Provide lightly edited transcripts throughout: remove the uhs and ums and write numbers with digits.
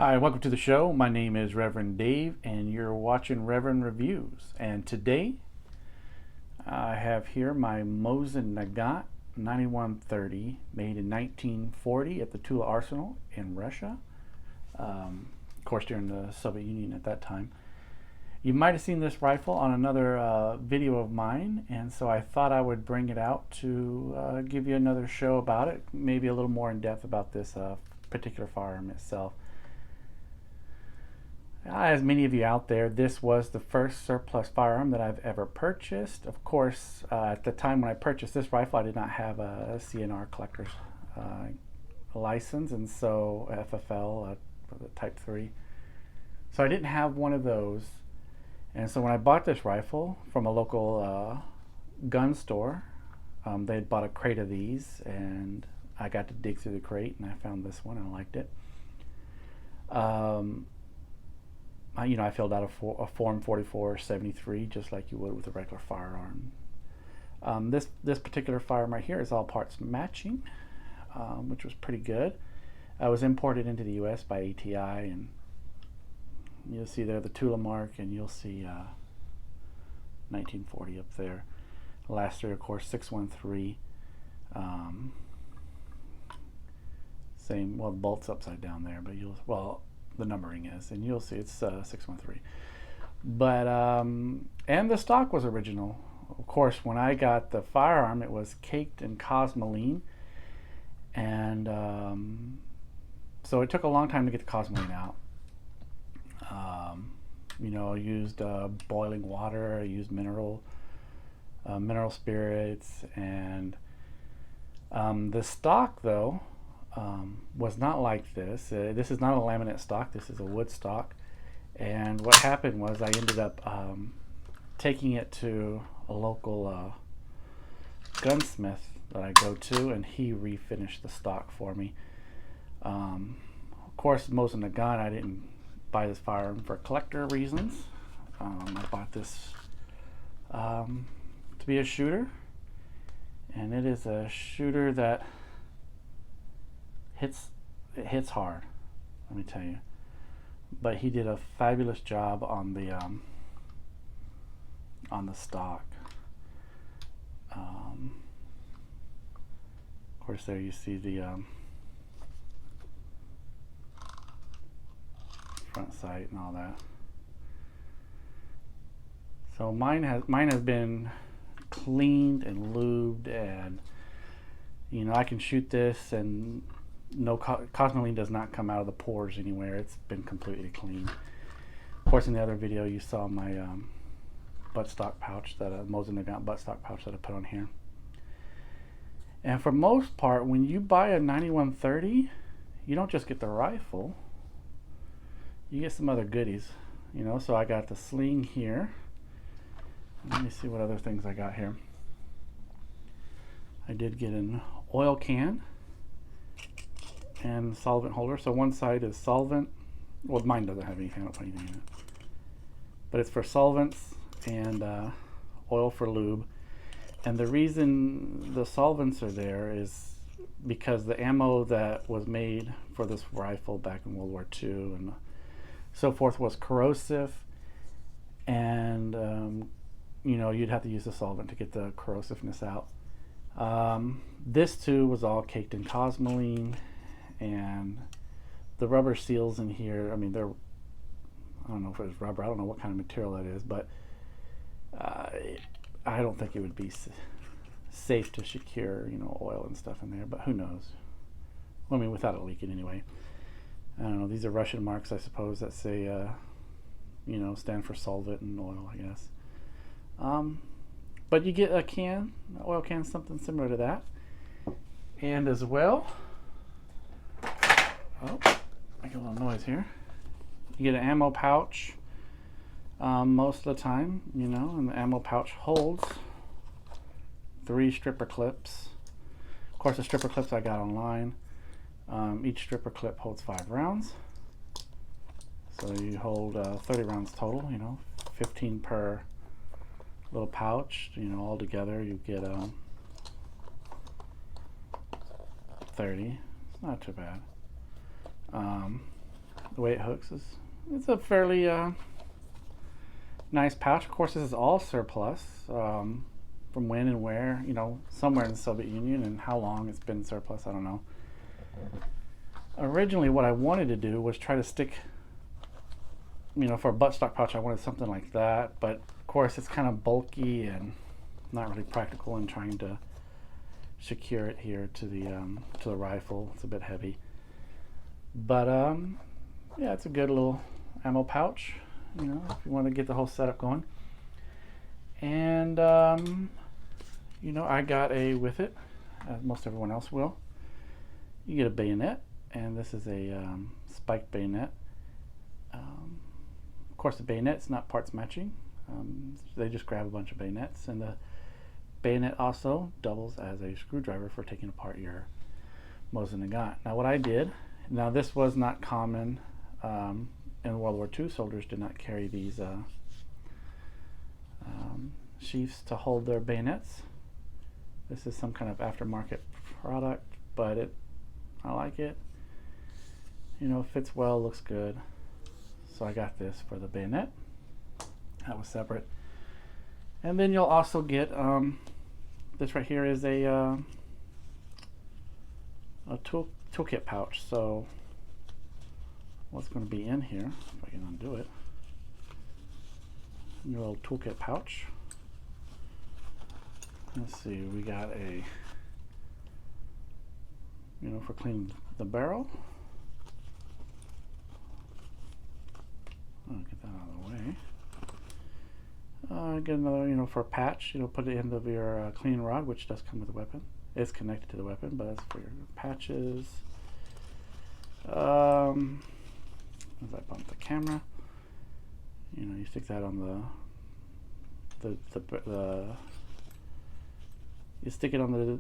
Hi, welcome to the show. My name is Reverend Dave, and you're watching Reverend Reviews. And today, I have here my Mosin-Nagant 9130, made in 1940 at the Tula Arsenal in Russia. Of course, during the Soviet Union at that time. You might have seen this rifle on another video of mine, and so I thought I would bring it out to give you another show about it, maybe a little more in depth about this particular firearm itself. As many of you out there, this was the first surplus firearm that I've ever purchased. Of course, at the time when I purchased this rifle, I did not have a CNR collector's license, and so FFL, Type 3. So I didn't have one of those. And so when I bought this rifle from a local gun store, they had bought a crate of these, and I got to dig through the crate, and I found this one, and I liked it. I filled out a Form 4473 just like you would with a regular firearm. This particular firearm right here is all parts matching, which was pretty good. I was imported into the U.S. by ATI, and you'll see there the Tula mark, and you'll see 1940 up there. The last three, of course, 613. Same, well, the bolt's upside down there, but the numbering is, and you'll see it's 613. But and the stock was original. Of course, when I got the firearm, it was caked in cosmoline, and so it took a long time to get the cosmoline out. I used boiling water. I used mineral spirits, and the stock though was not like this. This is not a laminate stock. This is a wood stock. And what happened was I ended up taking it to a local gunsmith that I go to, and he refinished the stock for me. Of course, Mosin-Nagant, I didn't buy this firearm for collector reasons. I bought this to be a shooter, and it is a shooter that hits hard, let me tell you. But he did a fabulous job on the stock. Of course, there you see the front sight and all that. So mine has been cleaned and lubed, and I can shoot this, and no cosmoline does not come out of the pores anywhere. It's been completely clean. Of course, in the other video you saw my buttstock pouch, that Mosin-Nagant buttstock pouch that I put on here. And for most part, when you buy a 9130, you don't just get the rifle, you get some other goodies. So I got the sling here. Let me see what other things I got here. I did get an oil can and solvent holder. So one side is solvent. Well, mine doesn't have anything. I don't put anything in it. But it's for solvents and oil for lube. And the reason the solvents are there is because the ammo that was made for this rifle back in World War II and so forth was corrosive, and you'd have to use the solvent to get the corrosiveness out. This too was all caked in cosmoline, and the rubber seals in here, I don't know if it was rubber, I don't know what kind of material that is, but I don't think it would be safe to secure oil and stuff in there, but who knows. Without it leaking anyway. I don't know, these are Russian marks, I suppose, that say stand for solvent and oil, I guess. But you get a can, an oil can, something similar to that. And as well, make a little noise here. You get an ammo pouch most of the time, and the ammo pouch holds 3 stripper clips. Of course, the stripper clips I got online. Each stripper clip holds 5 rounds. So you hold 30 rounds total, 15 per little pouch. All together you get 30. It's not too bad. the way it hooks is, it's a fairly nice pouch. Of course, this is all surplus from when and where, you know, somewhere in the Soviet Union, and how long it's been surplus, I don't know. Originally, what I wanted to do was try to stick, you know, for a buttstock pouch, I wanted something like that, but of course it's kind of bulky and not really practical in trying to secure it here to the rifle. It's a bit heavy, but yeah, it's a good little ammo pouch, you know, if you want to get the whole setup going. And you know, I got with it, as most everyone else will. You get a bayonet, and this is a spiked bayonet. Of course, the bayonet's not parts matching. They just grab a bunch of bayonets, and the bayonet also doubles as a screwdriver for taking apart your Mosin-Nagant. Now, what I did, now this was not common in World War II. Soldiers did not carry these sheaths to hold their bayonets. This is some kind of aftermarket product, but I like it. You know, it fits well, looks good. So I got this for the bayonet. That was separate. And then you'll also get this right here is a toolkit pouch. So what's going to be in here, if I can undo it, your little toolkit pouch. Let's see, we got a, you know, for cleaning the barrel. I'll get that out of the way. Get another, you know, for a patch, you know, put it end of your cleaning rod, which does come with the weapon. It's connected to the weapon, but that's for your patches. As I bump the camera, you know, you stick that on you stick it on the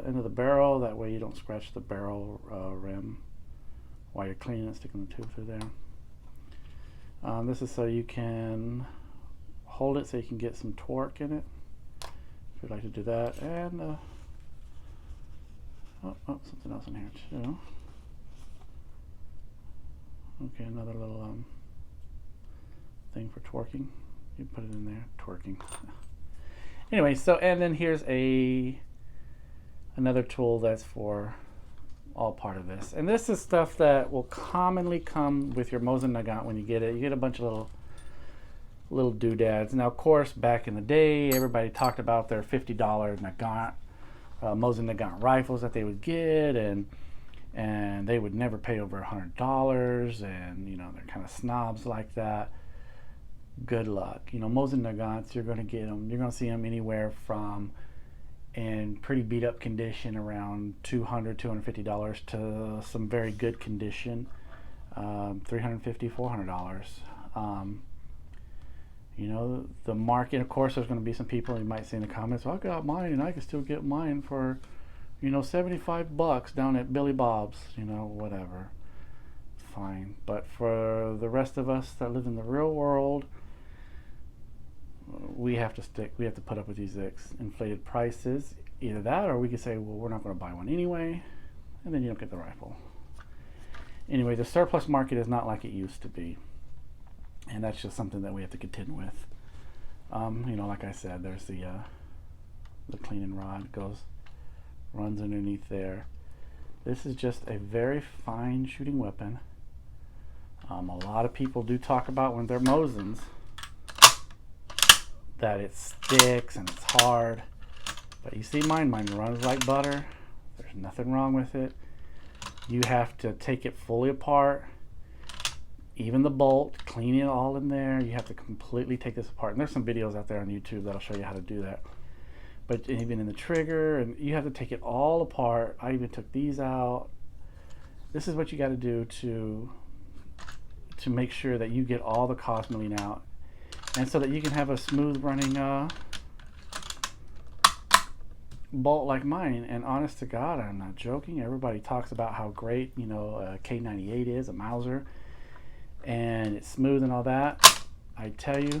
end of the barrel. That way you don't scratch the barrel rim while you're cleaning it, sticking the tube through there. This is so you can hold it so you can get some torque in it, if you'd like to do that. And something else in here too. Okay, another little thing for torquing. You put it in there, torquing. Anyway, so, and then here's another tool that's for all part of this. And this is stuff that will commonly come with your Mosin-Nagant when you get it. You get a bunch of little doodads. Now, of course, back in the day, everybody talked about their $50 Nagant, Mosin-Nagant rifles that they would get, and they would never pay over $100, and, you know, they're kind of snobs like that. Good luck. You know, Mosin-Nagants, you're going to get them, you're going to see them anywhere from, in pretty beat up condition, around $200, $250 to some very good condition, $350, $400. You know, the market, of course, there's going to be some people, you might say in the comments, well, I got mine and I can still get mine for, you know, $75 down at Billy Bob's, you know, whatever. Fine. But for the rest of us that live in the real world, we have to put up with these inflated prices. Either that, or we could say, well, we're not going to buy one anyway, and then you don't get the rifle. Anyway, the surplus market is not like it used to be, and that's just something that we have to contend with. You know, like I said, there's the cleaning rod runs underneath there. This is just a very fine shooting weapon. A lot of people do talk about when they're Mosins that it sticks and it's hard, but you see mine runs like butter. There's nothing wrong with it. You have to take it fully apart, even the bolt, clean it all in there. You have to completely take this apart, and there's some videos out there on YouTube that'll show you how to do that. But even in the trigger, and you have to take it all apart. I even took these out. This is what you got to do to make sure that you get all the cosmeline out, and so that you can have a smooth running bolt like mine. And honest to God, I'm not joking. Everybody talks about how great, you know, a K98 is, a Mauser, and it's smooth and all that. I tell you,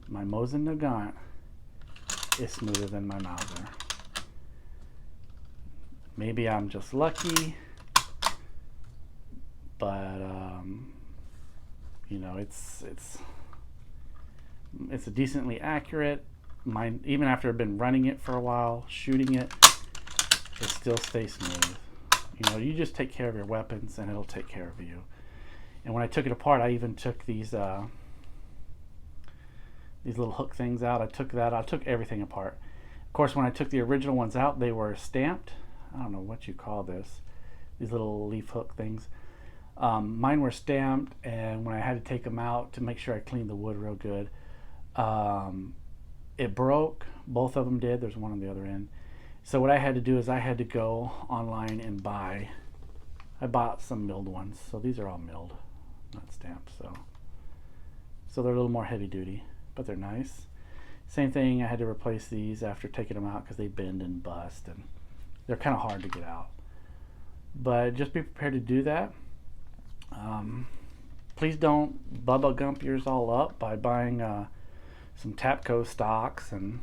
my Mosin-Nagant is smoother than my Mauser. Maybe I'm just lucky, but you know, it's a decently accurate. Mine, even after I've been running it for a while, shooting it, it still stays smooth. You know, you just take care of your weapons and it'll take care of you. And when I took it apart, I even took these little hook things out. I took everything apart. Of course, when I took the original ones out, they were stamped. I don't know what you call this. These little leaf hook things. Mine were stamped, and when I had to take them out to make sure I cleaned the wood real good, it broke. Both of them did. There's one on the other end. So what I had to do is I had to go online and I bought some milled ones. So these are all milled, not stamped. So they're a little more heavy duty, but they're nice. Same thing, I had to replace these after taking them out because they bend and bust, and they're kind of hard to get out. But just be prepared to do that. Please don't Bubba Gump yours all up by buying some Tapco stocks and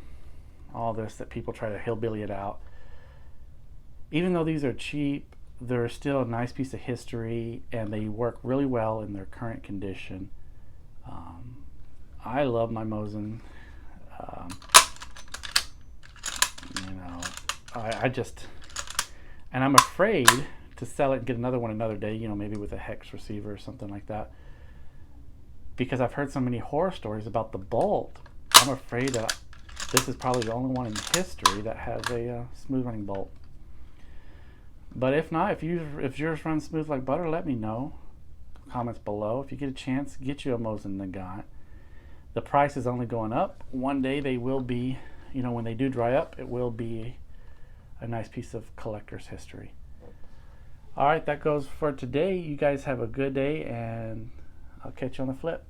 all this that people try to hillbilly it out. Even though these are cheap, they're still a nice piece of history, and they work really well in their current condition. I love my Mosin. You know, and I'm afraid to sell it and get another one another day, you know, maybe with a hex receiver or something like that, because I've heard so many horror stories about the bolt. I'm afraid that this is probably the only one in history that has a smooth running bolt. But if not, if yours runs smooth like butter, let me know. Comments below. If you get a chance, get you a Mosin-Nagant. The price is only going up. One day they will be, you know, when they do dry up, it will be a nice piece of collector's history. All right, that goes for today. You guys have a good day, and I'll catch you on the flip.